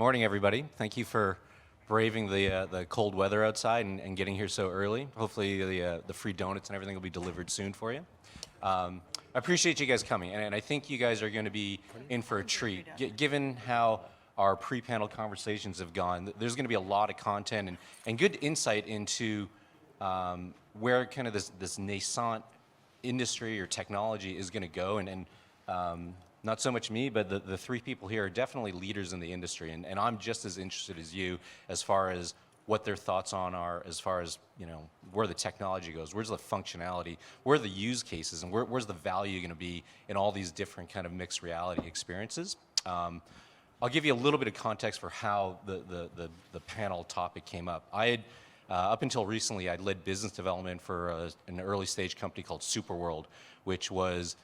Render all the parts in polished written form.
morning, everybody. Thank you for braving the cold weather outside and getting here so early. Hopefully the free donuts and everything will be delivered soon for you. I appreciate you guys coming, and I think you guys are going to be in for a treat. Given how our pre-panel conversations have gone, there's going to be a lot of content and good insight into where kind of this nascent industry or technology is going to go, and not so much me, but the three people here are definitely leaders in the industry, and I'm just as interested as you as far as what their thoughts on are, as far as where the technology goes, where's the functionality, where are the use cases, and where's the value going to be in all these different kind of mixed reality experiences. I'll give you a little bit of context for how the panel topic came up. I had, up until recently, I'd led business development for an early stage company called Superworld, which was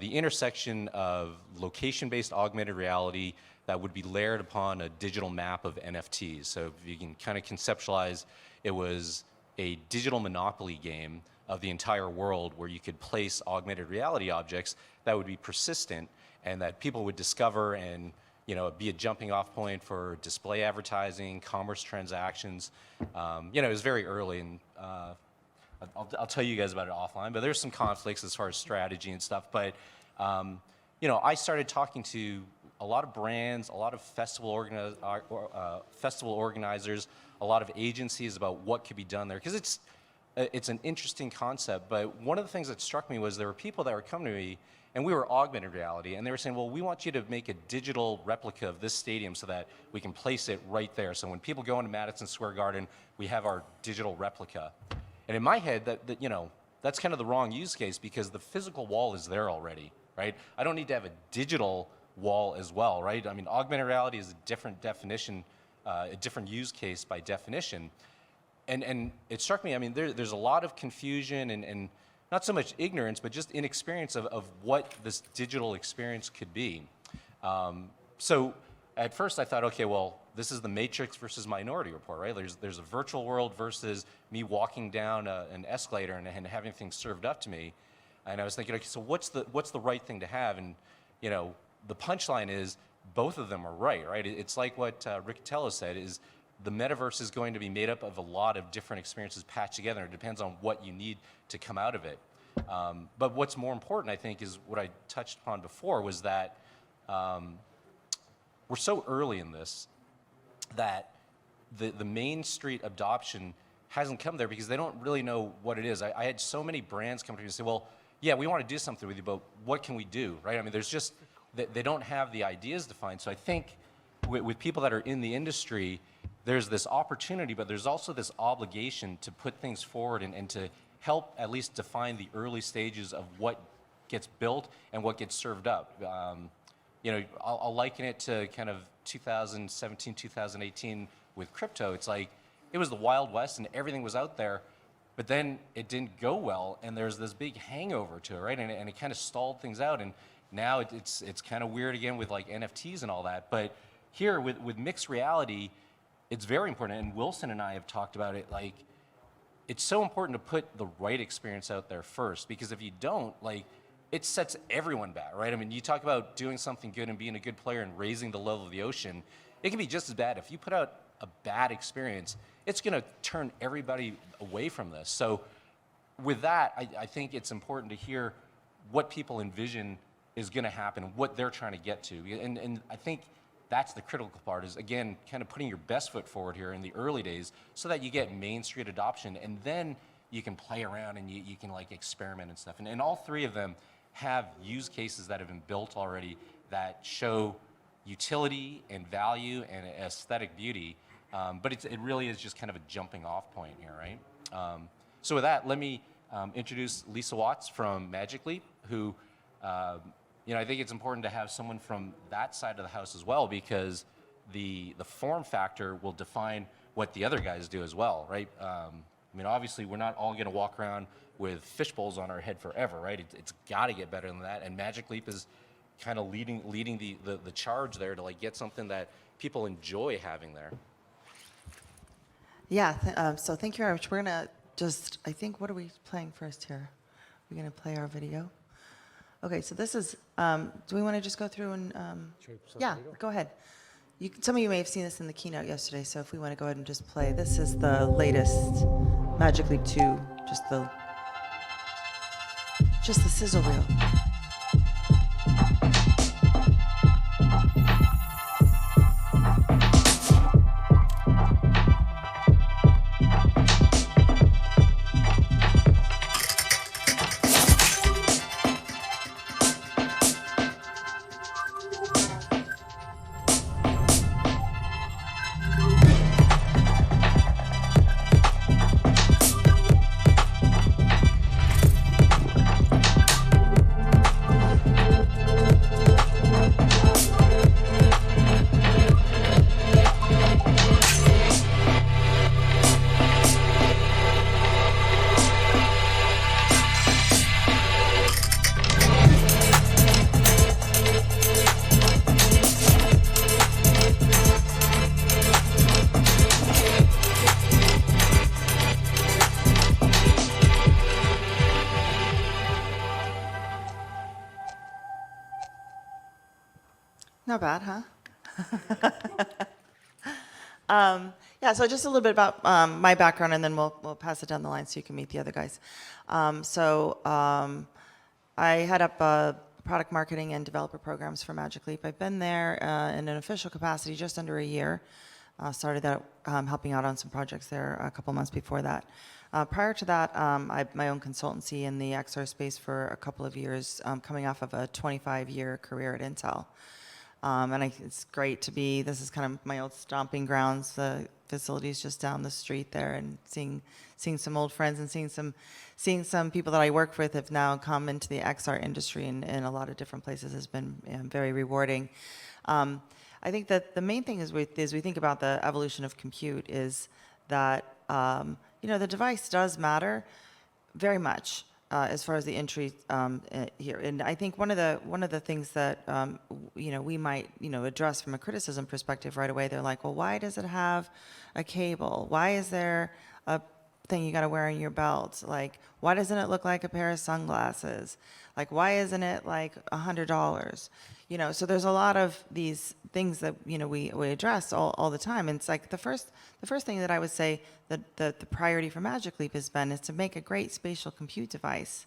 the intersection of location-based augmented reality that would be layered upon a digital map of NFTs. So if you can kind of conceptualize, it was a digital monopoly game of the entire world where you could place augmented reality objects that would be persistent and that people would discover and be a jumping off point for display advertising, commerce transactions. It was very early, and I'll tell you guys about it offline, but there's some conflicts as far as strategy and stuff. But, I started talking to a lot of brands, a lot of festival organizers, a lot of agencies about what could be done there. Because it's an interesting concept, but one of the things that struck me was there were people that were coming to me, and we were augmented reality, and they were saying, well, we want you to make a digital replica of this stadium so that we can place it right there. So when people go into Madison Square Garden, we have our digital replica. And in my head, that's kind of the wrong use case because the physical wall is there already, right? I don't need to have a digital wall as well, right? I mean, augmented reality is a different definition, a different use case by definition. And it struck me, I mean, there's a lot of confusion and not so much ignorance, but just inexperience of what this digital experience could be. So at first I thought, okay, well, this is the Matrix versus Minority Report, right? There's a virtual world versus me walking down an escalator and having things served up to me. And I was thinking, okay, so what's the right thing to have? And the punchline is both of them are right? It's like what Rick Tello said, is the metaverse is going to be made up of a lot of different experiences patched together. It depends on what you need to come out of it. But what's more important, I think, is what I touched upon before, was that we're so early in this that the main street adoption hasn't come there because they don't really know what it is. I had so many brands come to me and say, well, yeah, we want to do something with you, but what can we do, right? I mean, there's just, they don't have the ideas defined. So I think with people that are in the industry, there's this opportunity, but there's also this obligation to put things forward and to help at least define the early stages of what gets built and what gets served up. I'll liken it to kind of 2017, 2018 with crypto. It's like, it was the Wild West and everything was out there, but then it didn't go well and there's this big hangover to it, right? And it kind of stalled things out, and now it's kind of weird again with like NFTs and all that. But here with mixed reality, it's very important, and Wilson and I have talked about it, like, it's so important to put the right experience out there first, because if you don't, like, it sets everyone back, right? I mean, you talk about doing something good and being a good player and raising the level of the ocean. It can be just as bad. If you put out a bad experience, it's going to turn everybody away from this. So with that, I think it's important to hear what people envision is going to happen, what they're trying to get to. And I think that's the critical part, is, again, kind of putting your best foot forward here in the early days so that you get Main Street adoption, and then you can play around and you can like experiment and stuff. And all three of them have use cases that have been built already that show utility and value and aesthetic beauty, but it really is just kind of a jumping off point here, right? So with that, let me introduce Lisa Watts from Magic Leap, who, I think it's important to have someone from that side of the house as well, because the form factor will define what the other guys do as well, right? I mean, obviously, we're not all going to walk around with fish bowls on our head forever, right? It's got to get better than that, and Magic Leap is kind of leading the charge there to like get something that people enjoy having there. Yeah, so thank you very much. We're going to just, I think, what are we playing first here? We're going to play our video. Okay, so this is, do we want to just go through and, yeah, go ahead. Some of you may have seen this in the keynote yesterday, so if we want to go ahead and just play, this is the latest Magic Leap 2, just the sizzle reel. Not bad, huh? Yeah, so just a little bit about my background, and then we'll pass it down the line so you can meet the other guys. I head up product marketing and developer programs for Magic Leap. I've been there in an official capacity just under a year. Started that helping out on some projects there a couple months before that. Prior to that, I had my own consultancy in the XR space for a couple of years, coming off of a 25-year career at Intel. It's great to be, this is kind of my old stomping grounds, the facilities just down the street there, and seeing some old friends and seeing some people that I work with have now come into the XR industry in a lot of different places has been very rewarding. I think that the main thing is we think about the evolution of compute is that, the device does matter very much. As far as the entry here, and I think one of the things that we might address from a criticism perspective right away, they're like, well, why does it have a cable? Why is there a thing you got to wear on your belt? Like, why doesn't it look like a pair of sunglasses? Like, why isn't it like $100? So there's a lot of these things that we address all the time, and it's like the first thing that I would say that the priority for Magic Leap is to make a great spatial compute device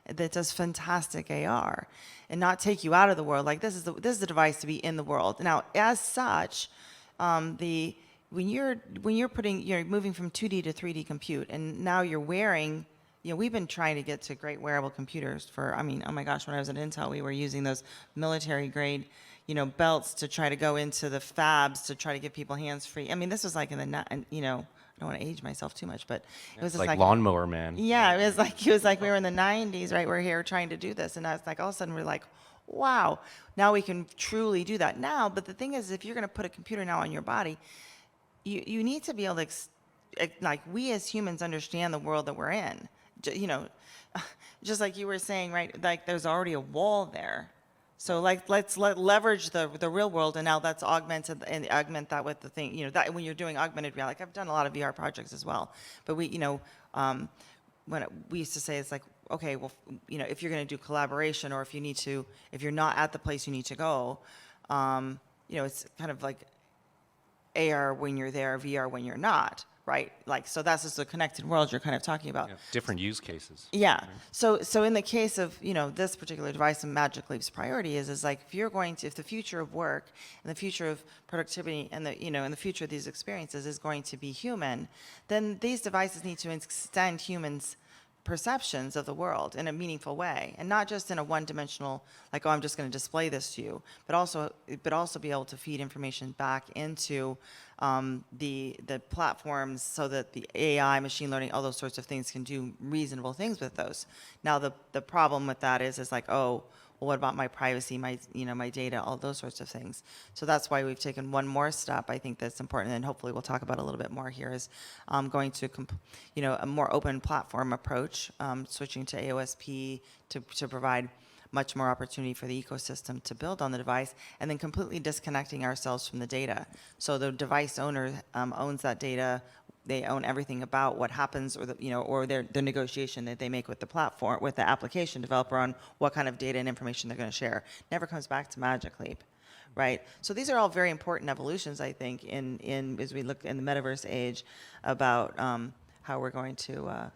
that does fantastic AR and not take you out of the world. Like this is the device to be in the world. Now, as such, when you're moving from 2D to 3D compute, and now you're wearing. We've been trying to get to great wearable computers for, oh my gosh, when I was at Intel, we were using those military grade, belts to try to go into the fabs to try to give people hands free. This was like in the, I don't want to age myself too much, but it was just like Lawnmower Man. Yeah, it was like we were in the 90s, right? We're here trying to do this. And I was like, all of a sudden we're like, wow, now we can truly do that now. But the thing is, if you're going to put a computer now on your body, you need to be able to, like we as humans understand the world that we're in. Just like you were saying, right? Like there's already a wall there. So let's leverage the real world, and now let's augment that with the thing, that when you're doing augmented reality. I've done a lot of VR projects as well, but we used to say it's like, okay, well, if you're going to do collaboration, or if you're not at the place you need to go, it's kind of like AR when you're there, VR when you're not. Right, so that's just the connected world you're kind of talking about. Yeah, different use cases. Yeah. Right? So in the case of this particular device, and Magic Leap's priority is like if the future of work and the future of productivity and the future of these experiences is going to be human, then these devices need to extend humans' perceptions of the world in a meaningful way, and not just in a one-dimensional, like, oh, I'm just going to display this to you, but also be able to feed information back into the platforms so that the AI, machine learning, all those sorts of things can do reasonable things with those. Now, the problem with that is like, oh, well, what about my privacy, my data, all those sorts of things. So that's why we've taken one more step. I think that's important, and hopefully we'll talk about a little bit more here, is going to a more open platform approach, switching to AOSP to provide much more opportunity for the ecosystem to build on the device, and then completely disconnecting ourselves from the data. So the device owner owns that data. They own everything about what happens, or their negotiation that they make with the platform, with the application developer on what kind of data and information they're going to share. Never comes back to Magic Leap, right? So these are all very important evolutions, I think, in as we look in the metaverse age about how we're going to,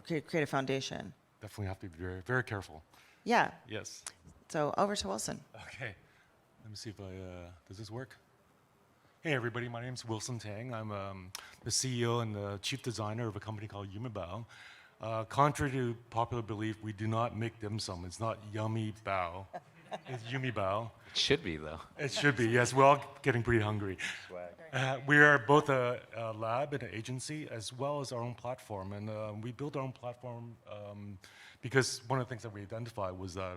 create a foundation. Definitely have to be very, very careful. Yeah. Yes. So over to Wilson. Okay. Let me see if does this work? Hey everybody, my name's Wilson Tang. I'm the CEO and the chief designer of a company called Yumebau. Contrary to popular belief, we do not make dim sum. It's not Yumebau. It's Yumebau. It should be, though. It should be, yes. We're all getting pretty hungry. We are both a lab and an agency, as well as our own platform. And we built our own platform because one of the things that we identified was that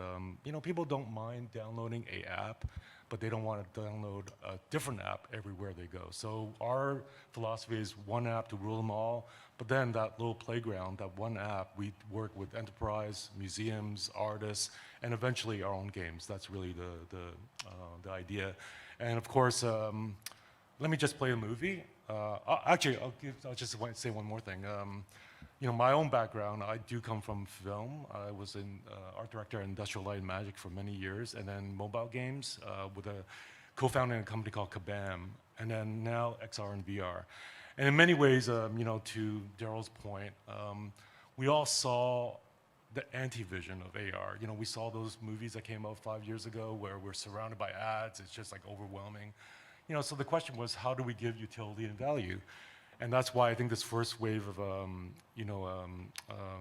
people don't mind downloading a app, but they don't want to download a different app everywhere they go. So our philosophy is one app to rule them all, but then that little playground, that one app, we work with enterprise, museums, artists, and eventually our own games. That's really the idea. And of course, let me just play a movie. Actually, I'll just say one more thing. My own background, I do come from film. I was an art director at Industrial Light and Magic for many years, and then mobile games with a co-founding a company called Kabam, and then now XR and VR. And in many ways, to Darrell's point, we all saw the anti-vision of AR. We saw those movies that came out 5 years ago where we're surrounded by ads. It's just like overwhelming. So the question was, how do we give utility and value? And that's why I think this first wave of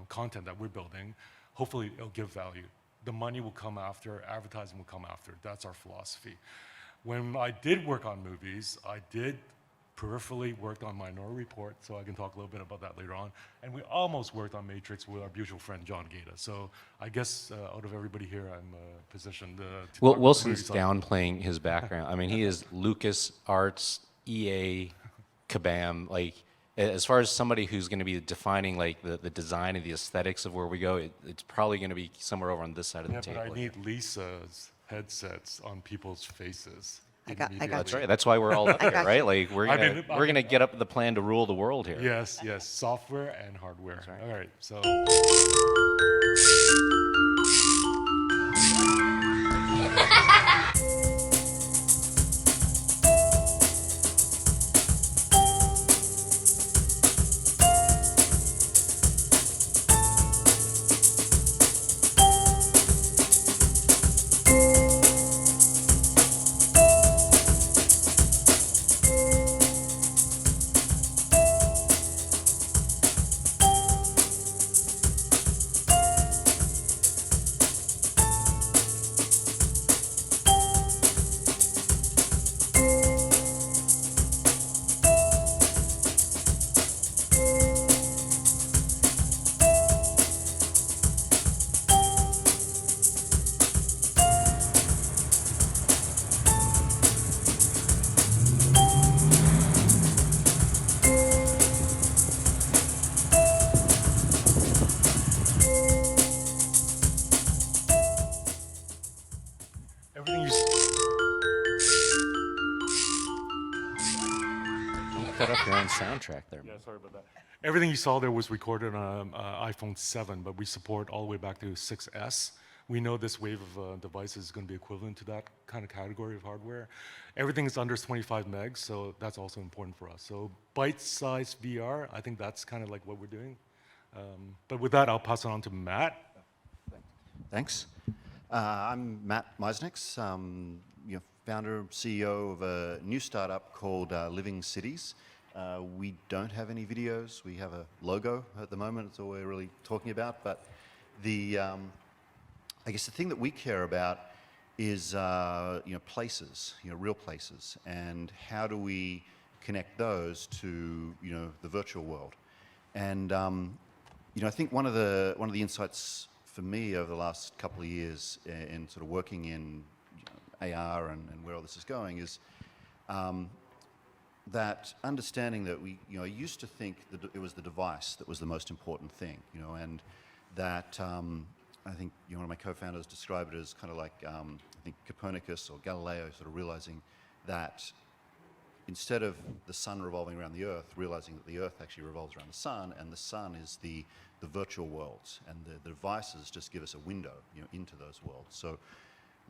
content that we're building, hopefully it'll give value. The money will come after, advertising will come after. That's our philosophy. When I did work on movies, I did peripherally worked on Minority Report, so I can talk a little bit about that later on. And we almost worked on Matrix with our mutual friend John Gata. So I guess out of everybody here, I'm positioned to Well, talk Wilson's about movies. downplaying his background. I mean, he is Lucas Arts, EA, Kabam. Like, as far as somebody who's going to be defining like the design and the aesthetics of where we go, it's probably going to be somewhere over on this side of the table. But I need Lisa's headsets on people's faces. I got That's you. right. That's why we're all up here, got right? Like we're I'm gonna get up the plan to rule the world here. Yes, software and hardware. right. All right, so. Everything you Don't cut off your own soundtrack there. Yeah, sorry about that. Everything you saw there was recorded on iPhone 7, but we support all the way back to 6S. We know this wave of devices is going to be equivalent to that kind of category of hardware. Everything is under 25 megs, so that's also important for us. So bite-sized VR, I think that's kind of like what we're doing. But with that, I'll pass it on to Matt. Thanks. I'm Matt Miesnieks, founder, CEO of a new startup called LivingCities. We don't have any videos. We have a logo at the moment. That's all we're really talking about. But I guess the thing that we care about is places, real places, and how do we connect those to the virtual world. And I think one of the insights for me over the last couple of years in sort of working in AR and where all this is going is that understanding that I used to think that it was the device that was the most important thing, and that I think one of my co-founders described it as kind of like I think Copernicus or Galileo sort of realizing that instead of the sun revolving around the Earth, realizing that the Earth actually revolves around the sun, and the sun is the virtual worlds, and the devices just give us a window into those worlds. So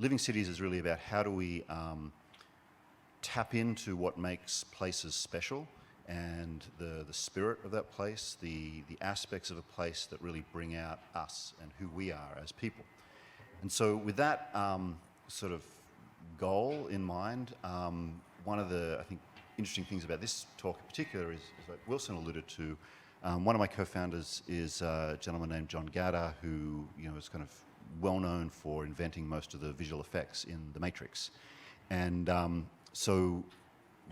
Living Cities is really about how do we tap into what makes places special and the spirit of that place, the aspects of a place that really bring out us and who we are as people. And so with that sort of goal in mind, one of the, I think, interesting things about this talk in particular is like Wilson alluded to, one of my co-founders is a gentleman named John Gatter, who is kind of well known for inventing most of the visual effects in The Matrix. And so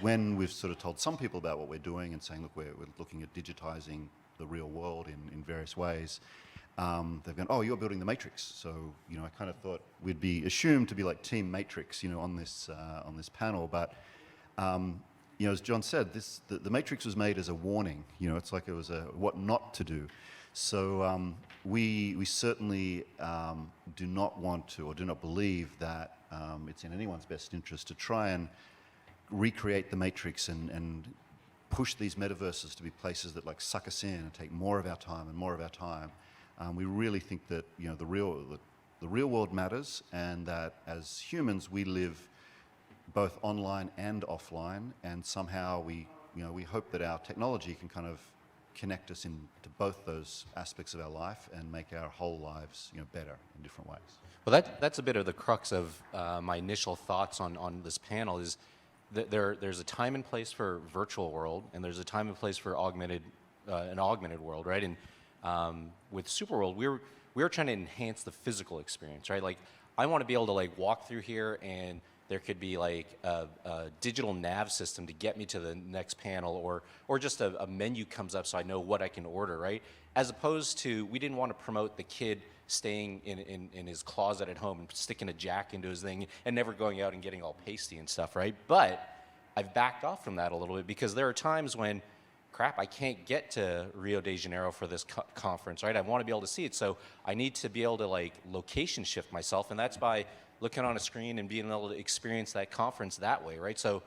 when we've sort of told some people about what we're doing and saying, look, we're looking at digitizing the real world in various ways, they've gone, oh, you're building The Matrix. So, I kind of thought we'd be assumed to be like Team Matrix, on this panel. But, as John said, the Matrix was made as a warning. It's like it was a what not to do. So we certainly do not want to, or do not believe that it's in anyone's best interest to try and recreate the Matrix and push these metaverses to be places that like suck us in and take more of our time and more of our time. We really think that the real world matters, and that as humans we live both online and offline, and somehow we hope that our technology can kind of connect us into both those aspects of our life and make our whole lives better in different ways. Well, that's a bit of the crux of my initial thoughts on this panel is that there's a time and place for virtual world, and there's a time and place for an augmented world, right? And with Superworld, we were trying to enhance the physical experience, right? Like, I want to be able to like walk through here, and there could be like a digital nav system to get me to the next panel, or just a menu comes up so I know what I can order, right? As opposed to, we didn't want to promote the kid staying in his closet at home and sticking a jack into his thing and never going out and getting all pasty and stuff, right? But I've backed off from that a little bit, because there are times when, crap, I can't get to Rio de Janeiro for this conference, right? I want to be able to see it, so I need to be able to like location shift myself, and that's by looking on a screen and being able to experience that conference that way, right? So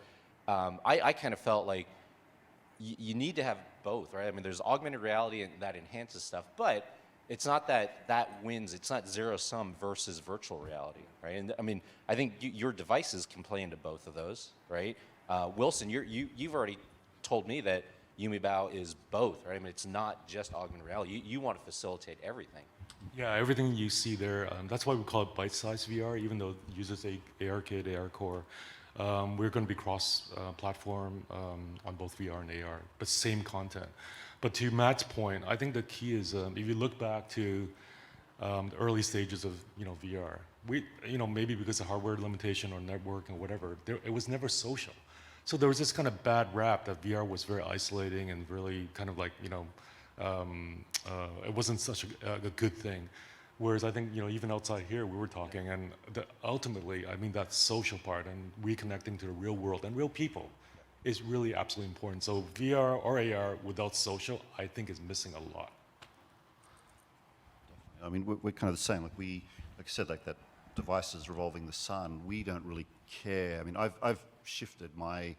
I kind of felt like you need to have both, right? I mean, there's augmented reality and that enhances stuff, but it's not that wins. It's not zero sum versus virtual reality, right? And I mean, I think your devices can play into both of those, right? Wilson, you've already told me that Yumebau is both, right? I mean, it's not just augmented reality. You want to facilitate everything. Yeah, everything you see there, that's why we call it bite-sized VR, even though it uses ARKit, ARCore. We're going to be cross-platform on both VR and AR, but same content. But to Matt's point, I think the key is if you look back to the early stages of VR, maybe because of hardware limitation or network or whatever, it was never social. So there was this kind of bad rap that VR was very isolating and really kind of like it wasn't such a good thing. Whereas I think even outside here we were talking, and ultimately I mean that social part and reconnecting to the real world and real people is really absolutely important. So VR or AR without social, I think, is missing a lot. I mean, we're kind of the same. Like I said, like that devices revolving the sun. We don't really care. I mean, I've shifted my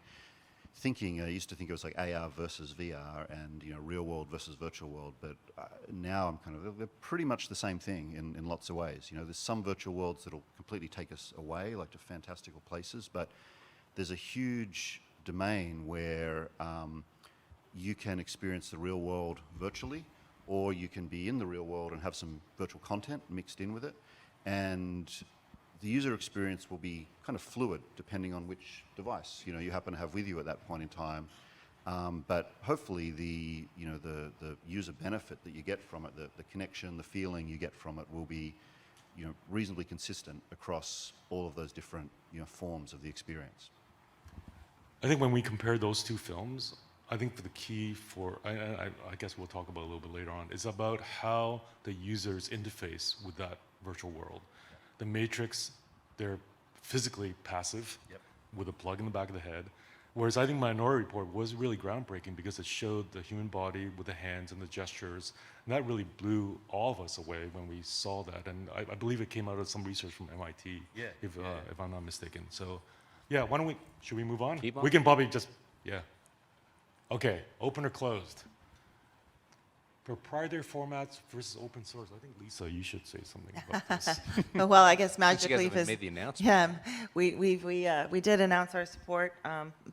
thinking. I used to think it was like AR versus VR and real world versus virtual world, but now I'm kind of, they're pretty much the same thing in lots of ways. There's some virtual worlds that'll completely take us away, like to fantastical places, but there's a huge domain where you can experience the real world virtually, or you can be in the real world and have some virtual content mixed in with it, and the user experience will be kind of fluid depending on which device you happen to have with you at that point in time. But hopefully the user benefit that you get from it, the connection, the feeling you get from it will be reasonably consistent across all of those different forms of the experience. I think when we compare those two films, I think the key for, I guess we'll talk about a little bit later on, is about how the users interface with that virtual world. The Matrix, they're physically passive with a plug in the back of the head. Whereas I think Minority Report was really groundbreaking because it showed the human body with the hands and the gestures. And that really blew all of us away when we saw that. And I believe it came out of some research from MIT, if I'm not mistaken. So yeah, should we move on? Keep on. We can probably just, Okay, open or closed? proprietary formats versus open source. I think, Lisa, you should say something about this. Well, I guess Since Magic you guys Leap haven't is. made the announcement. Yeah, we did announce our support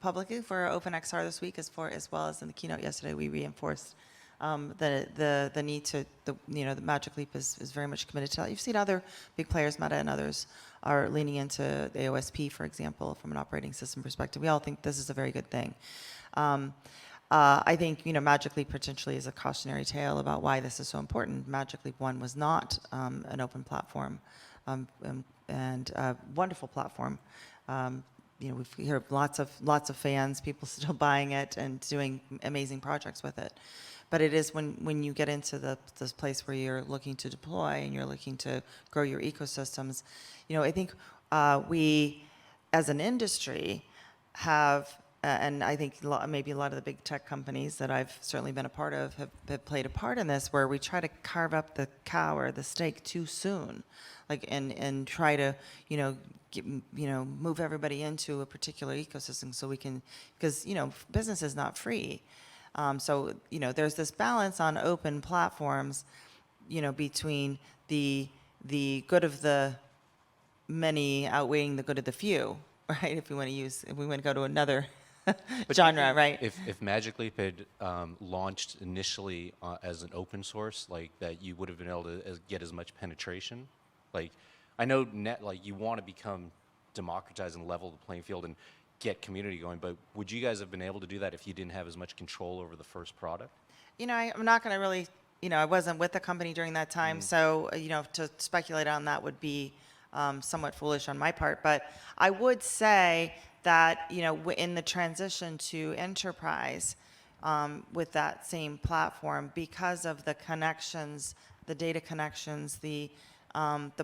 publicly for OpenXR this week, as well as in the keynote yesterday. We reinforced the need to the Magic Leap is very much committed to that. You've seen other big players, Meta and others, are leaning into the OSP, for example, from an operating system perspective. We all think this is a very good thing. I think Magic Leap potentially is a cautionary tale about why this is so important. Magic Leap 1 was not an open platform, and a wonderful platform. We hear lots of fans, people still buying it and doing amazing projects with it. But it is when you get into this place where you're looking to deploy and you're looking to grow your ecosystems, I think we, as an industry, have, and I think maybe a lot of the big tech companies that I've certainly been a part of have played a part in this, where we try to carve up the cow or the steak too soon, and try to move everybody into a particular ecosystem so we can, because business is not free. So there's this balance on open platforms, between the good of the many outweighing the good of the few, right? If we want to go to another genre, right? If Magic Leap had launched initially as an open source, like that, you would have been able to get as much penetration. Like, I know you want to become democratized and level the playing field and get community going, but would you guys have been able to do that if you didn't have as much control over the first product? I'm not going to really, I wasn't with the company during that time, so, to speculate on that would be somewhat foolish on my part. But I would say that, in the transition to enterprise, with that same platform, because of the connections, the data connections, the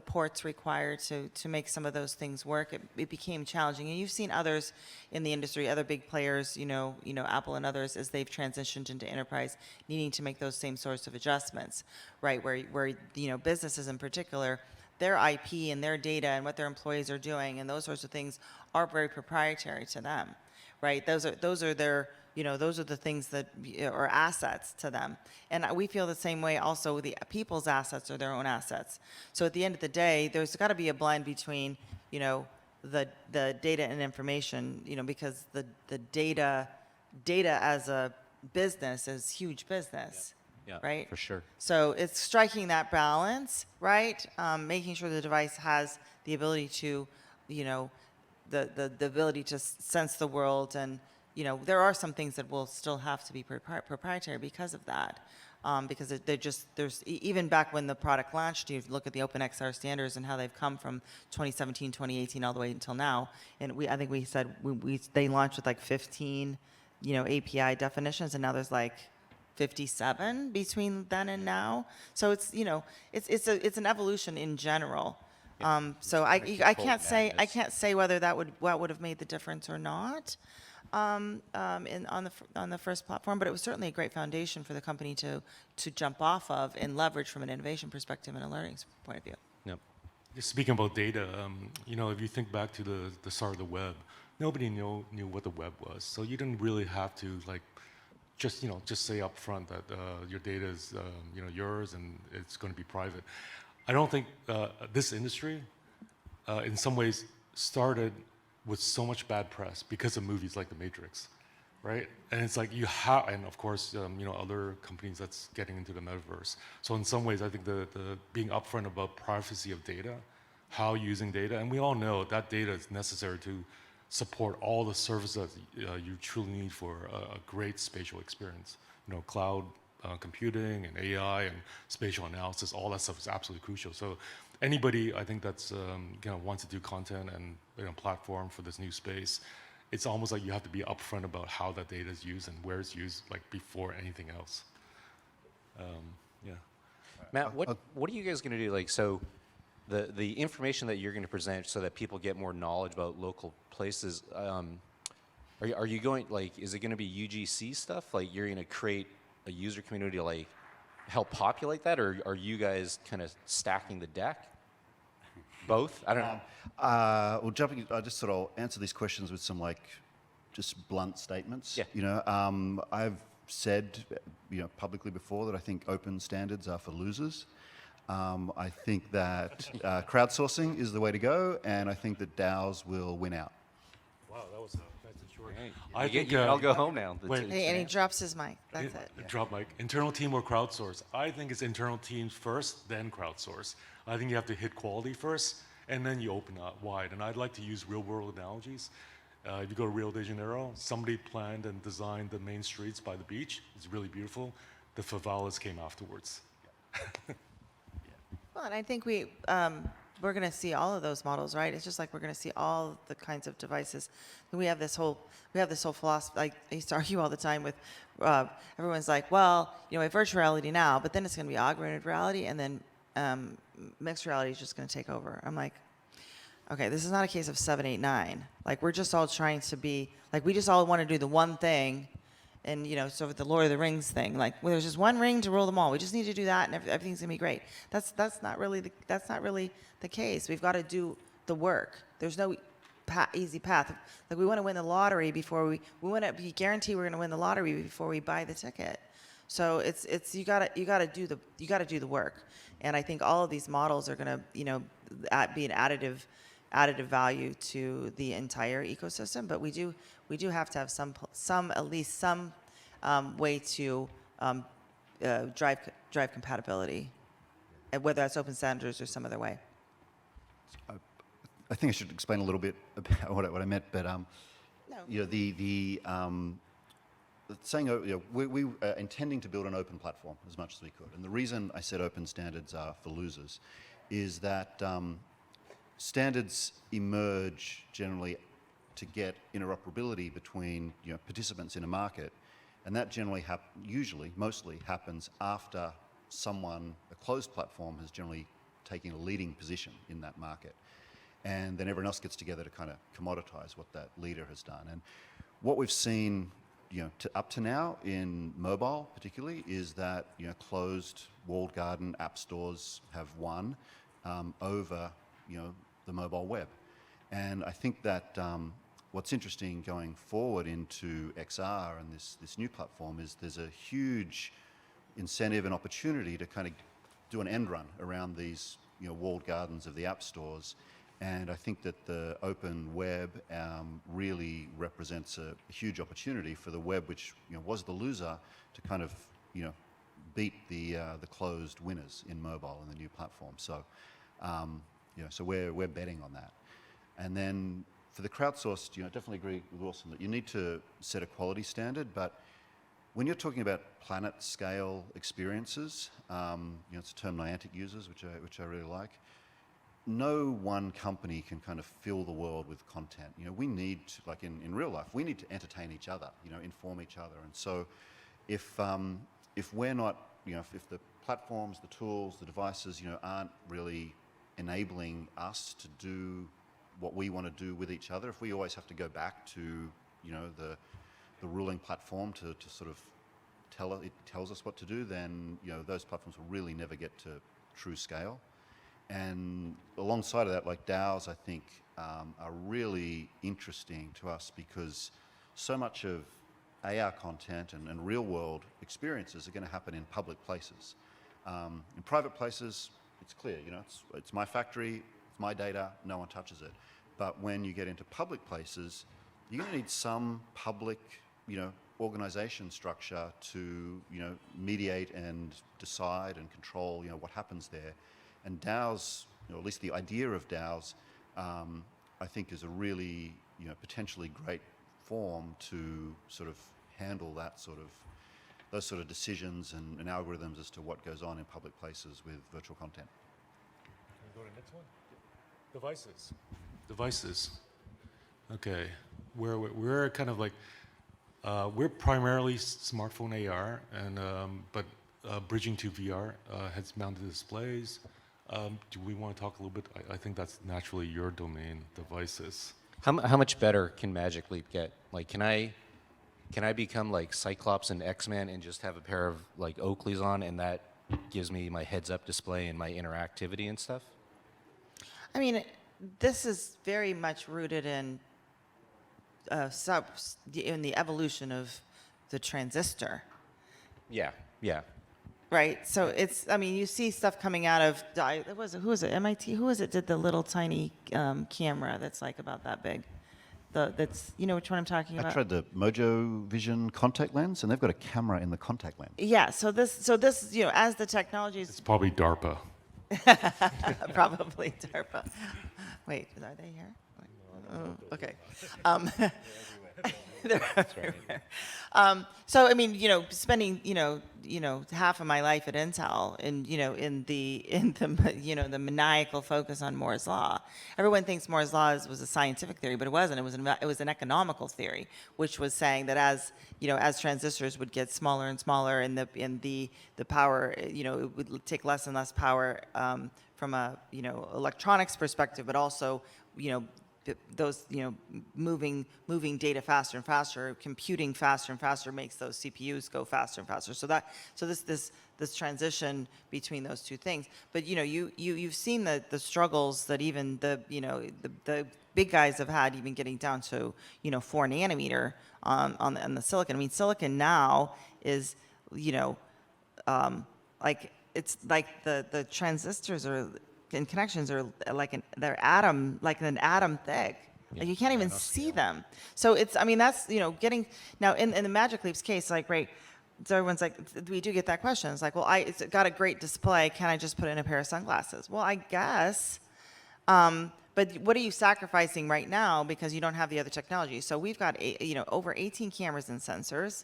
ports required to make some of those things work, it became challenging. And you've seen others in the industry, other big players, Apple and others, as they've transitioned into enterprise, needing to make those same sorts of adjustments, right? Where businesses in particular, their IP and their data and what their employees are doing and those sorts of things are very proprietary to them, right? Those are their, those are the things that are assets to them. And we feel the same way also. The people's assets are their own assets. So at the end of the day, there's got to be a blend between, the data and information, because the data as a business is huge business. Yeah, right? for sure. So it's striking that balance, right? Making sure the device has the ability to, the ability to sense the world, and there are some things that will still have to be proprietary because of that. Because there's even back when the product launched, you look at the OpenXR standards and how they've come from 2017, 2018, all the way until now. And I think we said they launched with like 15, API definitions, and now there's like 57 between then and now. So it's it's an evolution in general. So I can't say whether what would have made the difference or not on the first platform, but it was certainly a great foundation for the company to jump off of and leverage from an innovation perspective and a learning point of view. Yep. Just speaking about data, if you think back to the start of the web, nobody knew what the web was, so you didn't really have to just say up front that your data is yours and it's going to be private. I don't think this industry, in some ways, started with so much bad press because of movies like The Matrix, right? And it's like and of course, other companies that's getting into the metaverse. So in some ways, I think the being upfront about privacy of data, how using data, and we all know that data is necessary to support all the services you truly need for a great spatial experience. Cloud computing and AI and spatial analysis, all that stuff is absolutely crucial. So anybody, I think, that's wants to do content and platform for this new space, it's almost like you have to be upfront about how that data is used and where it's used, before anything else. Yeah. Matt, what are you guys going to do? So the information that you're going to present so that people get more knowledge about local places, are you going, is it going to be UGC stuff? You're going to create a user community to help populate that, or are you guys kind of stacking the deck? Both? I don't know. I just sort of answer these questions with some just blunt statements. Yeah. I've said, publicly before that I think open standards are for losers. I think that crowdsourcing is the way to go, and I think that DAOs will win out. Wow, that was nice and short. Right. I You think can all go home now. wait. And he drops his mic. That's it. Drop mic. Internal team or crowdsource? I think it's internal teams first, then crowdsource. I think you have to hit quality first, and then you open up wide. And I'd like to use real-world analogies. If you go to Rio de Janeiro, somebody planned and designed the main streets by the beach. It's really beautiful. The favelas came afterwards. Well, and I think we're going to see all of those models, right? It's just like we're going to see all the kinds of devices. We have this whole philosophy. Like I used to argue all the time with everyone's like, well, we have virtual reality now, but then it's going to be augmented reality, and then mixed reality is just going to take over. I'm like, okay, this is not a case of 7, 8, 9. Like we're just all trying to be like we just all want to do the one thing. And so with the Lord of the Rings thing, like there's just one ring to rule them all. We just need to do that, and everything's gonna be great. That's not really the case. We've got to do the work. There's no easy path. Like we want to win the lottery before we want to be guaranteed we're going to win the lottery before we buy the ticket. So it's you gotta do the work. And I think all of these models are gonna be an additive value to the entire ecosystem, but we do have to have at least some way to drive compatibility, whether that's open standards or some other way. I think I should explain a little bit about what I meant, but No. saying we are intending to build an open platform as much as we could, and the reason I said open standards are for losers is that standards emerge generally to get interoperability between participants in a market, and that generally mostly happens after a closed platform has generally taken a leading position in that market, and then everyone else gets together to kind of commoditize what that leader has done. And what we've seen up to now in mobile particularly is that closed walled garden app stores have won over the mobile web. And I think that what's interesting going forward into XR and this new platform is there's a huge incentive and opportunity to kind of do an end run around these walled gardens of the app stores. And I think that the open web really represents a huge opportunity for the web, which was the loser, to kind of beat the closed winners in mobile in the new platform. So so we're betting on that. And then for the crowdsourced, definitely agree with Wilson that you need to set a quality standard, but when you're talking about planet scale experiences, it's a term Niantic uses, which I really like. No one company can kind of fill the world with content. We need to, like in real life, we need to entertain each other, inform each other. And so if we're not, if the platforms, the tools, the devices, aren't really enabling us to do what we want to do with each other, if we always have to go back to, the ruling platform to sort of it tells us what to do, then, those platforms will really never get to true scale. And alongside of that, like DAOs, I think, are really interesting to us because so much of AR content and real-world experiences are going to happen in public places. In private places, it's clear, it's my factory, it's my data, no one touches it. But when you get into public places, you're going to need some public, organization structure to, mediate and decide and control, what happens there. And DAOs, at least the idea of DAOs, I think is a really, potentially great form to sort of handle those sort of decisions and algorithms as to what goes on in public places with virtual content. Can we go to the next one? Devices. Okay, we're kind of like we're primarily smartphone AR, and but bridging to VR, heads-mounted displays. Do we want to talk a little bit? I think that's naturally your domain, devices. How much better can Magic Leap get? Like, can I become like Cyclops and X-Men and just have a pair of like Oakleys on, and that gives me my heads-up display and my interactivity and stuff? I mean, this is very much rooted in the evolution of the transistor, Yeah, yeah. right? So it's, I mean, you see stuff coming out of, who was it, MIT? Who was it did the little tiny camera that's like about that big? That's, you know which one I'm talking I about? tried the Mojo Vision contact lens, and they've got a camera in the contact lens. Yeah, so this, you know, as the technologies, It's probably DARPA. probably DARPA. Wait, are they here? Oh, okay. They're everywhere. So I mean, you know, spending half of my life at Intel, and in the the maniacal focus on Moore's law. Everyone thinks Moore's law was a scientific theory, but it wasn't. It was an economical theory, which was saying that as transistors would get smaller and smaller, and the power, it would take less and less power from a electronics perspective, but also those moving data faster and faster, computing faster and faster makes those CPUs go faster and faster. So this transition between those two things. But you've seen the struggles that even the big guys have had, even getting down to 4 nanometer on the silicon. I mean, silicon now is like it's like the transistors and connections are like an atom thick. Like you can't even see them. So it's, I mean, that's, getting, now in the Magic Leap's case, like, right, so everyone's like, we do get that question. It's like, well, it's got a great display. Can I just put in a pair of sunglasses? Well, I guess, but what are you sacrificing right now because you don't have the other technology? So we've got, over 18 cameras and sensors,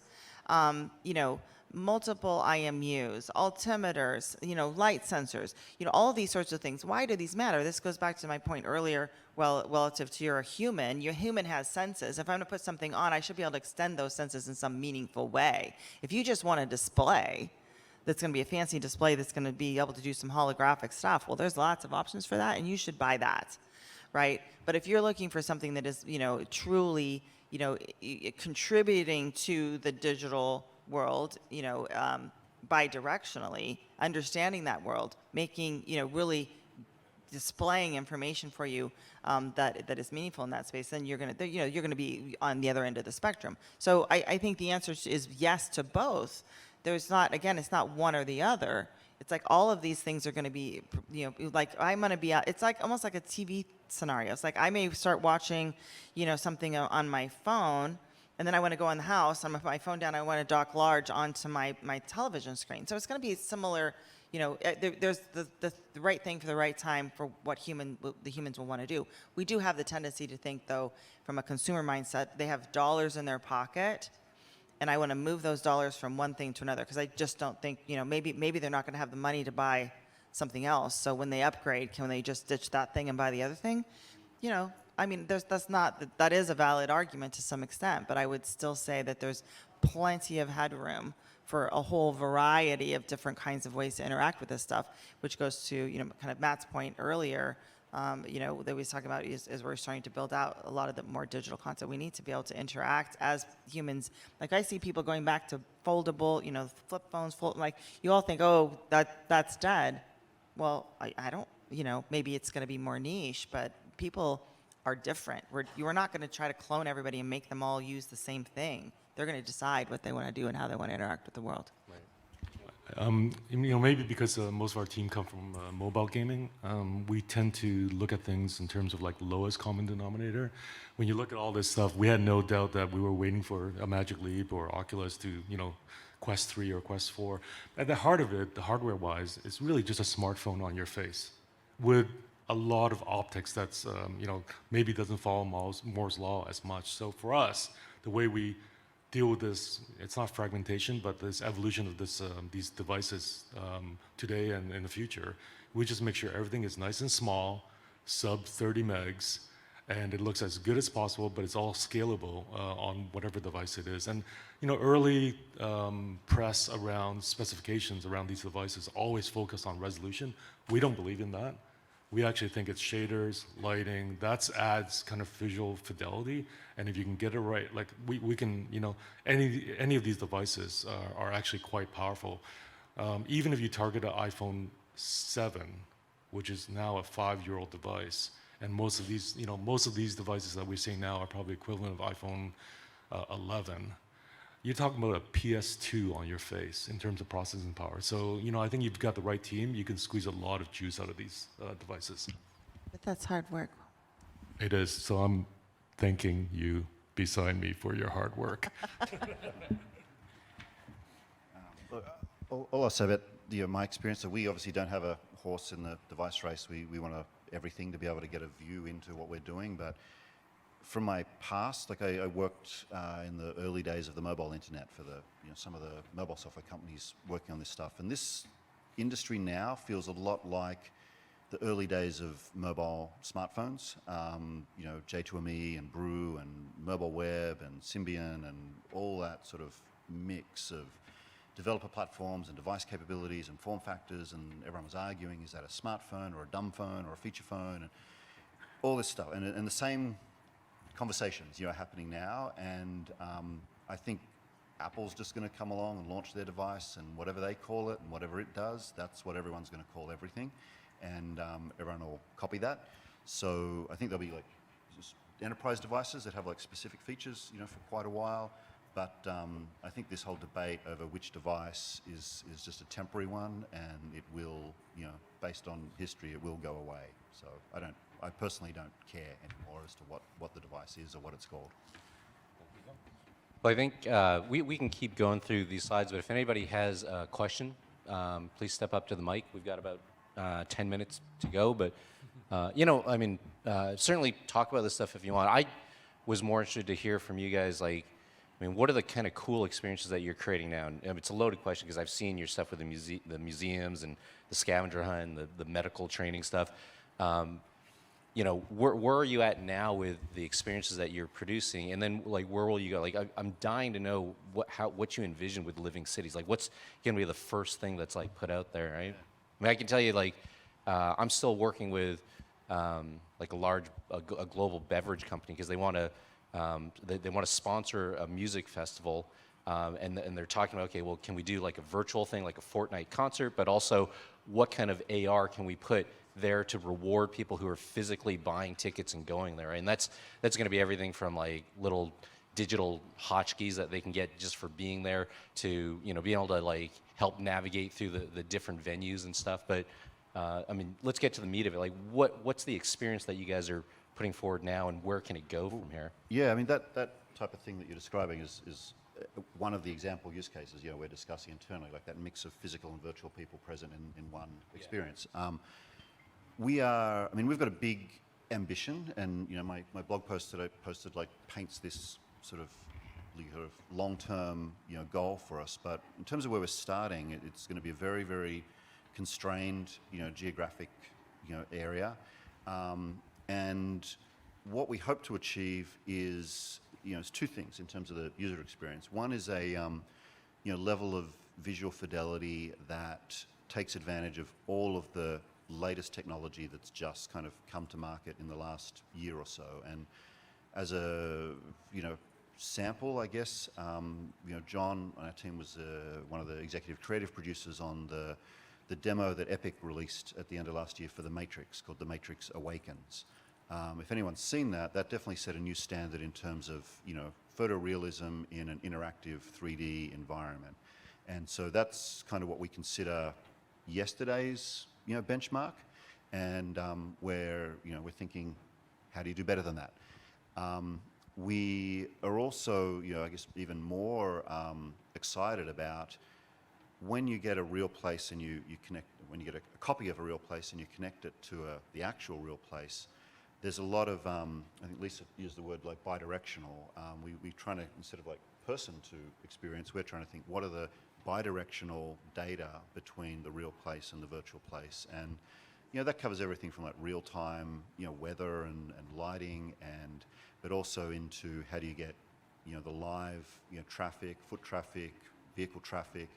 multiple IMUs, altimeters, light sensors, all of these sorts of things. Why do these matter? This goes back to my point earlier, relative to you're a human. Your human has senses. If I'm going to put something on, I should be able to extend those senses in some meaningful way. If you just want a display that's going to be a fancy display that's going to be able to do some holographic stuff, well, there's lots of options for that, and you should buy that, right? But if you're looking for something that is, truly, contributing to the digital world, bidirectionally, understanding that world, making, really displaying information for you that is meaningful in that space, then you're gonna be on the other end of the spectrum. So I think the answer is yes to both. There's not, again, it's not one or the other. It's like all of these things are going to be, like I'm going to be, it's like almost like a TV scenario. It's like I may start watching, something on my phone, and then I want to go in the house, I'm going to put my phone down, I want to dock large onto my television screen. So it's going to be similar, there's the right thing for the right time for what the humans will want to do. We do have the tendency to think, though, from a consumer mindset, they have dollars in their pocket, and I want to move those dollars from one thing to another, because I just don't think, maybe they're not going to have the money to buy something else. So when they upgrade, can they just ditch that thing and buy the other thing? I mean, that is a valid argument to some extent, but I would still say that there's plenty of headroom for a whole variety of different kinds of ways to interact with this stuff, which goes to, kind of Matt's point earlier, that we was talking about is we're starting to build out a lot of the more digital content. We need to be able to interact as humans. Like I see people going back to foldable, flip phones, like you all think, oh, that's dead. Well, I don't, maybe it's going to be more niche, but people are different. We're not going to try to clone everybody and make them all use the same thing. They're going to decide what they want to do and how they want to interact with the world. Maybe because most of our team come from mobile gaming, we tend to look at things in terms of like lowest common denominator. When you look at all this stuff, we had no doubt that we were waiting for a Magic Leap or Oculus to, Quest 3 or Quest 4. At the heart of it, the hardware-wise, it's really just a smartphone on your face with a lot of optics that's, maybe doesn't follow Moore's law as much. So for us, the way we deal with this, it's not fragmentation, but this evolution of these devices today and in the future, we just make sure everything is nice and small, sub 30 megs, and it looks as good as possible, but it's all scalable on whatever device it is. And early press around specifications around these devices always focus on resolution. We don't believe in that. We actually think it's shaders, lighting, that adds kind of visual fidelity. And if you can get it right, like we can, any of these devices are actually quite powerful. Even if you target an iPhone 7, which is now a 5-year-old device, and most of these devices that we're seeing now are probably equivalent of iPhone 11. you're talking about a PS2 on your face in terms of processing power. So, I think you've got the right team. You can squeeze a lot of juice out of these devices. But that's hard work. It is. So I'm thanking you beside me for your hard work. All I'll say about my experience, so we obviously don't have a horse in the device race. We want everything to be able to get a view into what we're doing. But from my past, like I worked in the early days of the mobile internet for some of the mobile software companies working on this stuff. And this industry now feels a lot like the early days of mobile smartphones, J2ME and Brew and Mobile Web and Symbian and all that sort of mix of developer platforms and device capabilities and form factors, and everyone was arguing, is that a smartphone or a dumb phone or a feature phone, and all this stuff. And the same conversations are happening now, and I think Apple's just going to come along and launch their device, and whatever they call it and whatever it does, that's what everyone's going to call everything, and everyone will copy that. So I think there'll be like just enterprise devices that have like specific features, for quite a while. But I think this whole debate over which device is just a temporary one, and it will, based on history, it will go away. So I personally don't care anymore as to what the device is or what it's called. Well, I think we can keep going through these slides, but if anybody has a question, please step up to the mic. We've got about 10 minutes to go, but certainly talk about this stuff if you want. I was more interested to hear from you guys, what are the kind of cool experiences that you're creating now? And it's a loaded question because I've seen your stuff with the museums and the scavenger hunt, and the medical training stuff. Where are you at now with the experiences that you're producing? And then, where will you go? I'm dying to know what you envision with Living Cities. What's going to be the first thing that's put out there, right? I can tell you, I'm still working with a global beverage company because they want to. They want to sponsor a music festival, and they're talking about, okay, well, can we do a virtual thing, like a Fortnite concert, but also what kind of AR can we put there to reward people who are physically buying tickets and going there? And that's going to be everything from little digital hotchkies that they can get just for being there to being able to help navigate through the different venues and stuff. But let's get to the meat of it. What's the experience that you guys are putting forward now, and where can it go from here? Yeah, that type of thing that you're describing is one of the example use cases we're discussing internally, like that mix of physical and virtual people present in one experience. We've got a big ambition, and my blog post that I posted paints this sort of long-term goal for us. But in terms of where we're starting, it's going to be a very, very constrained geographic area. And what we hope to achieve is, it's two things in terms of the user experience. One is a, level of visual fidelity that takes advantage of all of the latest technology that's just kind of come to market in the last year or so. And as a, sample, I guess, John on our team was one of the executive creative producers on the demo that Epic released at the end of last year for The Matrix, called The Matrix Awakens. If anyone's seen that definitely set a new standard in terms of, photorealism in an interactive 3D environment. And so that's kind of what we consider yesterday's, benchmark. And where, we're thinking, how do you do better than that? We are also, I guess, even more excited about when you get a real place and you connect, when you get a copy of a real place and you connect it to the actual real place, there's a lot of, I think Lisa used the word bidirectional. We're trying to, instead of person to experience, we're trying to think, what are the bidirectional data between the real place and the virtual place? And, that covers everything from real-time, weather and lighting, but also into how do you get, the live, traffic, foot traffic, vehicle traffic,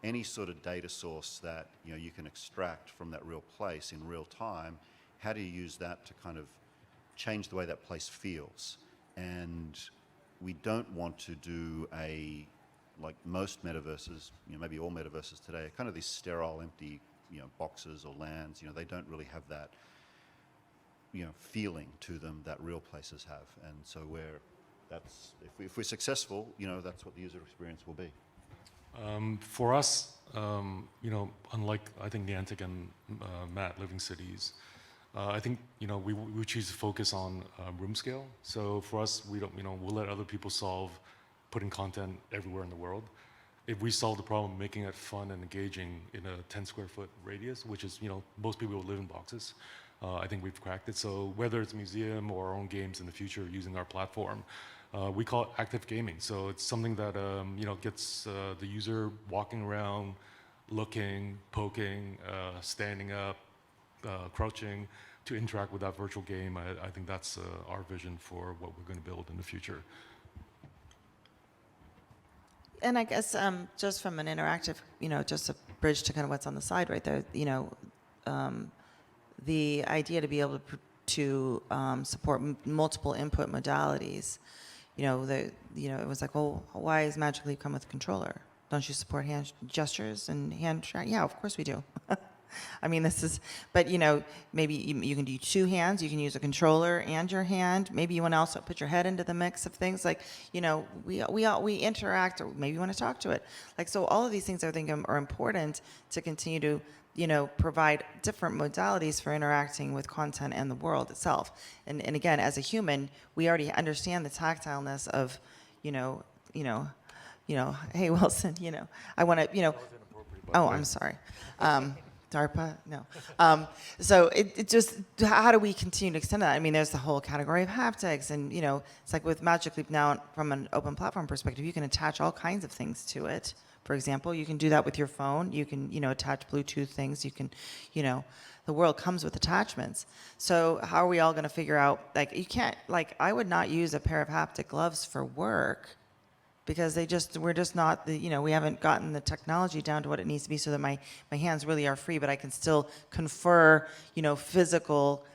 any sort of data source that you can extract from that real place in real time. How do you use that to kind of change the way that place feels? And we don't want to do like most metaverses, maybe all metaverses today, are kind of these sterile, empty, boxes or lands. They don't really have that, feeling to them that real places have. And so we're that's if we're successful, that's what the user experience will be. For us, unlike I think Niantic and Matt, Living Cities, I think we choose to focus on room scale. So for us, we don't we'll let other people solve putting content everywhere in the world. If we solve the problem making it fun and engaging in a 10 square foot radius, which is most people live in boxes, I think we've cracked it. So whether it's a museum or our own games in the future using our platform, we call it active gaming. So it's something that gets the user walking around, looking, poking, standing up, crouching to interact with that virtual game. I think that's our vision for what we're going to build in the future. And I guess just from an interactive, just a bridge to kind of what's on the side right there, the idea to be able to support multiple input modalities, it was like, well, why is Magic Leap come with a controller? Don't you support hand gestures and hand track? Yeah, of course we do. I mean, but maybe you can do two hands. You can use a controller and your hand. Maybe you want to also put your head into the mix of things. Like, we interact, or maybe you want to talk to it. Like, so all of these things I think are important to continue to, provide different modalities for interacting with content and the world itself. And again, as a human, we already understand the tactileness of, hey Wilson, I want to, oh, I'm sorry. DARPA? No. So it just, how do we continue to extend that? I mean, there's the whole category of haptics, and it's like with Magic Leap now, from an open platform perspective, you can attach all kinds of things to it. For example, you can do that with your phone. You can, attach Bluetooth things. You can, the world comes with attachments. So how are we all going to figure out, like, you can't, like, I would not use a pair of haptic gloves for work, because we're just not, we haven't gotten the technology down to what it needs to be so that my hands really are free, but I can still confer, physical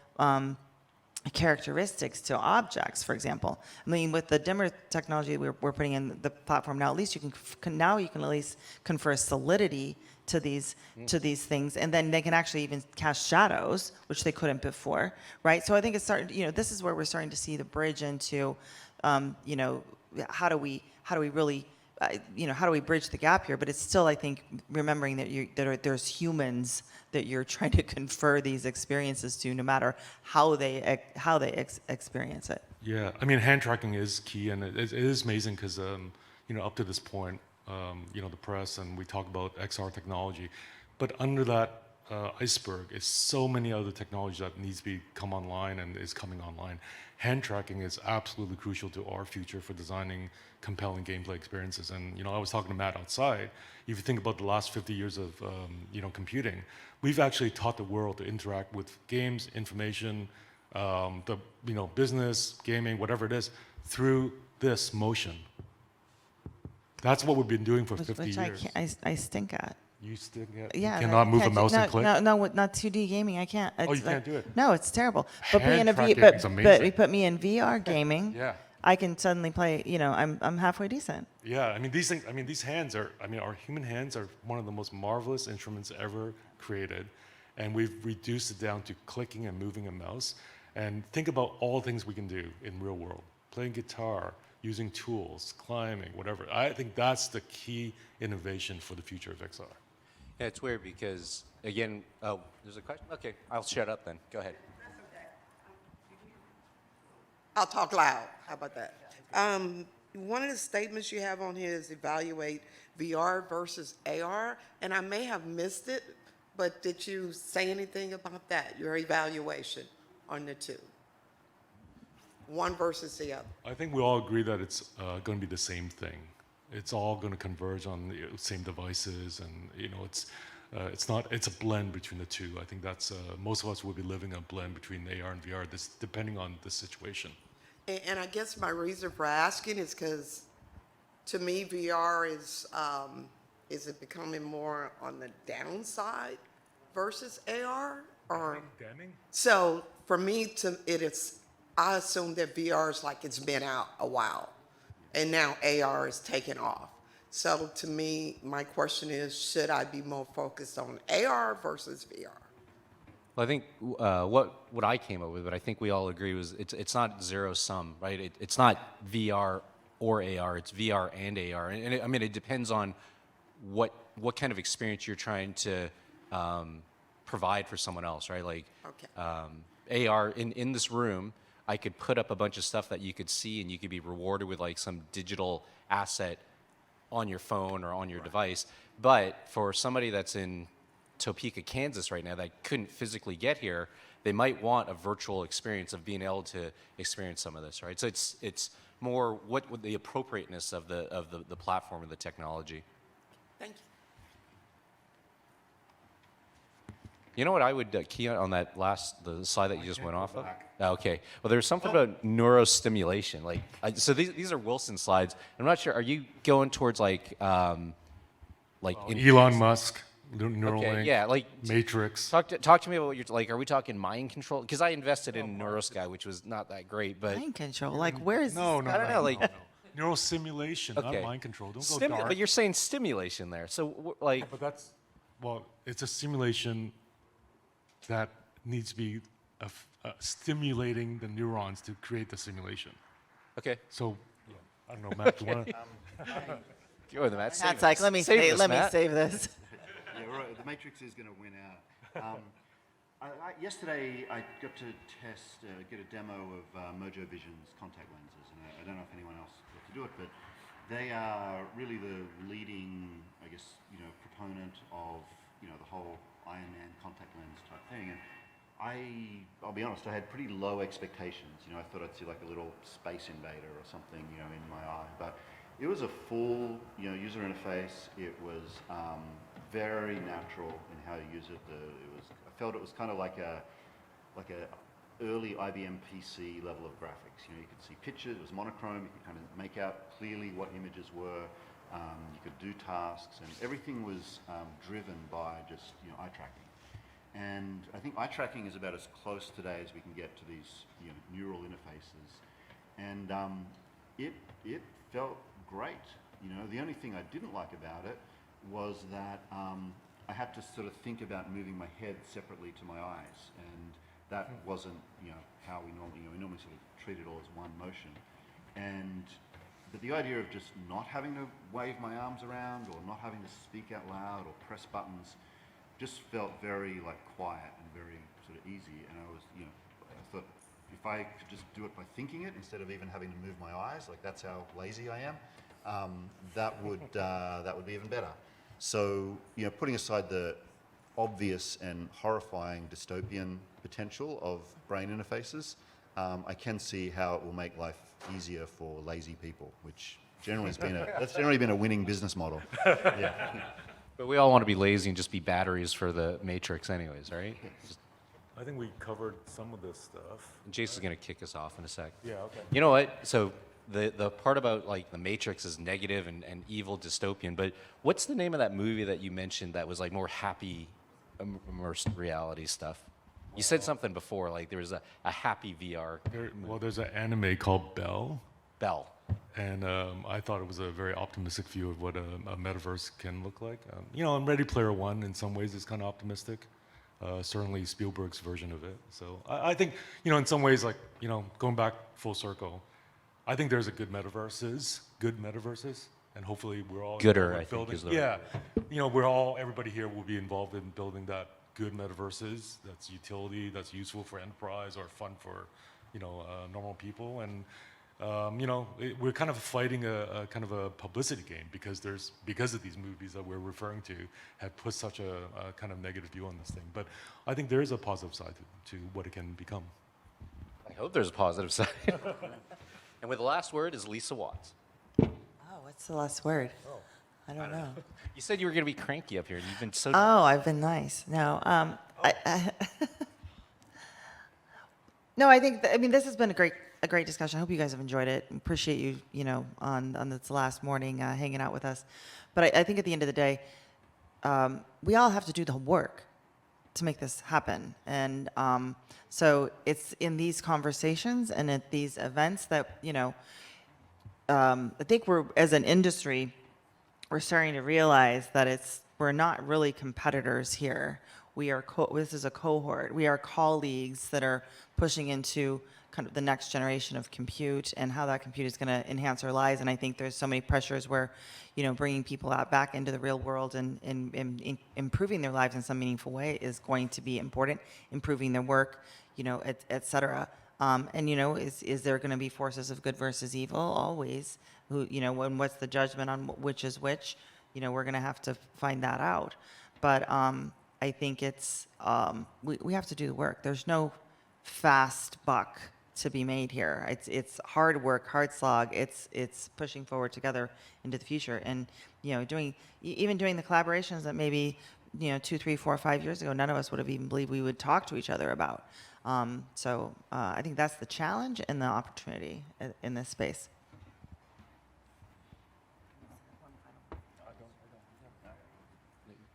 characteristics to objects, for example. I mean, with the dimmer technology we're putting in the platform now, at least you can at least confer solidity to these things, and then they can actually even cast shadows, which they couldn't before, right? So I think it's starting, this is where we're starting to see the bridge into, how do we really, how do we bridge the gap here? But it's still, I think, remembering that there's humans that you're trying to confer these experiences to, no matter how they experience it. Yeah, I mean, hand tracking is key, and it is amazing because, up to this point, the press and we talk about XR technology, but under that iceberg is so many other technology that needs to come online and is coming online. Hand tracking is absolutely crucial to our future for designing compelling gameplay experiences. And I was talking to Matt outside. If you think about the last 50 years of computing, we've actually taught the world to interact with games, information, business, gaming, whatever it is, through this motion. That's what we've been doing for 50 years. Which I stink at. You still Yeah, cannot move a mouse and click? No, not 2D gaming. I can't. You can't do it? No, it's terrible. But you put me in VR gaming. Yeah. I can suddenly play. I'm halfway decent. Yeah, I mean these things. I mean these hands are. I mean our human hands are one of the most marvelous instruments ever created, and we've reduced it down to clicking and moving a mouse. And think about all the things we can do in real world: playing guitar, using tools, climbing, whatever. I think that's the key innovation for the future of XR. Yeah, it's weird because, again, there's a question? Okay, I'll shut up then. Go ahead. I'll talk loud. How about that? One of the statements you have on here is evaluate VR versus AR, and I may have missed it, but did you say anything about that, your evaluation on the two? One versus the other. I think we all agree that it's going to be the same thing. It's all going to converge on the same devices, and it's a blend between the two. I think that's most of us will be living a blend between AR and VR, depending on the situation. And I guess my reason for asking is because, to me, VR is it becoming more on the downside versus AR, or Damning? so for me I assume that VR is like it's been out a while, and now AR is taking off. So to me, my question is, should I be more focused on AR versus VR? Well, I think what I came up with, but I think we all agree was it's not zero sum, right? It's not VR or AR. It's VR and AR, and I mean it depends on what kind of experience you're trying to provide for someone else, right? Like Okay. AR in this room, I could put up a bunch of stuff that you could see, and you could be rewarded with like some digital asset on your phone or on your device. But for somebody that's in Topeka, Kansas right now that couldn't physically get here, they might want a virtual experience of being able to experience some of this, right? So it's more what would the appropriateness of the platform and the technology. Thank you. You know what I would key on the slide that you just went off of? Okay. Well, there's something about neurostimulation. Like, so these are Wilson slides. I'm not sure. Are you going towards like Elon Musk, Neuralink, Okay, yeah, like Matrix. talk to me about what you're like. Are we talking mind control? Because I invested in Neurosky, which was not that great, but Mind control. Like, where is No, this? no, I don't know, like- no. Neurosimulation, Okay. not mind control. Don't go dark. but you're saying stimulation there. So like, But that's, well, it's a simulation that needs to be stimulating the neurons to create the simulation. okay, So, I don't know, Matt, do you want to? go with it, Matt. Save Matt's like, this. let me Save save, this, let me Matt. save this. Yeah, right. The Matrix is going to win out. Yesterday, I got to get a demo of Mojo Vision's contact lenses, and I don't know if anyone else got to do it, but they are really the leading, I guess, proponent of, the whole Iron Man contact lens type thing. And I'll be honest, I had pretty low expectations. I thought I'd see like a little space invader or something, in my eye, but it was a full, user interface. It was very natural in how you use it. I felt it was kind of like a early IBM PC level of graphics. You could see pictures. It was monochrome. You could kind of make out clearly what images were. You could do tasks, and everything was driven by just eye tracking. And I think eye tracking is about as close today as we can get to these neural interfaces. And it felt great. The only thing I didn't like about it was that I had to sort of think about moving my head separately to my eyes, and that wasn't how we normally sort of treat it all as one motion. But the idea of just not having to wave my arms around or not having to speak out loud or press buttons just felt very like quiet and very sort of easy. And I thought if I could just do it by thinking it instead of even having to move my eyes, like that's how lazy I am, that would be even better. So putting aside the obvious and horrifying dystopian potential of brain interfaces, I can see how it will make life easier for lazy people, which that's generally been a winning business model. Yeah. But we all want to be lazy and just be batteries for the Matrix, anyways, right? I think we covered some of this stuff. Jason's gonna kick us off in a sec. Yeah, okay. You know what? So the part about like the Matrix is negative and evil dystopian, but what's the name of that movie that you mentioned that was like more happy, immersed reality stuff? You said something before, like there was a happy VR. There's an anime called Bell, And I thought it was a very optimistic view of what a metaverse can look like. And Ready Player One, in some ways, is kind of optimistic. Certainly Spielberg's version of it. So I think, in some ways, like, going back full circle, I think there's good metaverses, and hopefully we're all Gooder, involved I in think, building. is the Yeah, everybody here will be involved in building that good metaverses. That's utility, that's useful for enterprise or fun for, normal people. And we're kind of fighting a kind of a publicity game because of these movies that we're referring to have put such a kind of negative view on this thing. But I think there is a positive side to what it can become. I hope there's a positive side. And with the last word is Lisa Watts. Oh, what's the last word? I don't know. You said you were gonna be cranky up here, and you've been so. Oh, I've been nice. No, no, I think, this has been a great discussion. I hope you guys have enjoyed it. Appreciate you, on this last morning hanging out with us. But I think at the end of the day, we all have to do the work to make this happen. And so it's in these conversations and at these events that, I think we're, as an industry, we're starting to realize that we're not really competitors here. this is a cohort. We are colleagues that are pushing into kind of the next generation of compute and how that compute is going to enhance our lives. And I think there's so many pressures where, bringing people back into the real world and improving their lives in some meaningful way is going to be important. Improving their work, et cetera. Is there going to be forces of good versus evil? Always. When what's the judgment on which is which? We're going to have to find that out. But I think it's we have to do the work. There's no fast buck to be made here. It's hard work, hard slog. It's pushing forward together into the future, and doing the collaborations that maybe 2, 3, 4, 5 years ago none of us would have even believed we would talk to each other about. So I think that's the challenge and the opportunity in this space.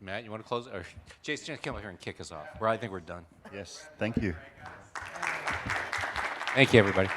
Matt, you want to close? Or Jason, come over here and kick us off. I think we're done. Yes, thank you. Thank you, everybody.